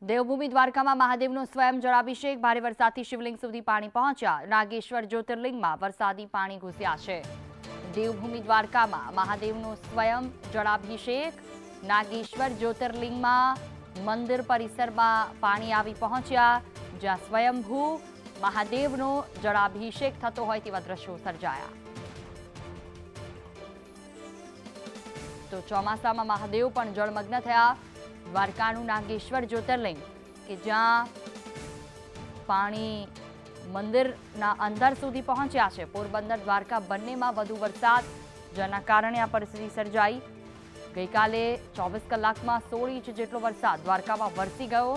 દેવભૂમિ દ્વારકામાં મહાદેવનો સ્વયં જળાભિષેક, ભારે વરસાદથી શિવલિંગ સુધી પાણી પહોંચ્યા। નાગેશ્વર જ્યોતિર્લિંગમાં વરસાદી પાણી ઘૂસ્યા છે। દેવભૂમિ દ્વારકામાં મહાદેવનો સ્વયં જળાભિષેક, નાગેશ્વર જ્યોતિર્લિંગમાં મંદિર પરિસરમાં પાણી આવી પહોંચ્યા, જ્યાં સ્વયંભૂ મહાદેવનો જળાભિષેક થતો હોય તેવા દ્રશ્યો સર્જાયા। તો ચોમાસામાં મહાદેવ પણ જળમગ્ન થયા। દ્વારકાનું નાગેશ્વર જ્યોતિર્લિંગ કે જ્યાં પાણી મંદિરના અંદર સુધી પહોંચ્યા છે। પોરબંદર દ્વારકા બંનેમાં વધુ વરસાદ, જેના કારણે આ પરિસ્થિતિ સર્જાઈ। ગઈકાલે 24 કલાકમાં 16 ઇંચ જેટલો વરસાદ દ્વારકામાં વરસી ગયો।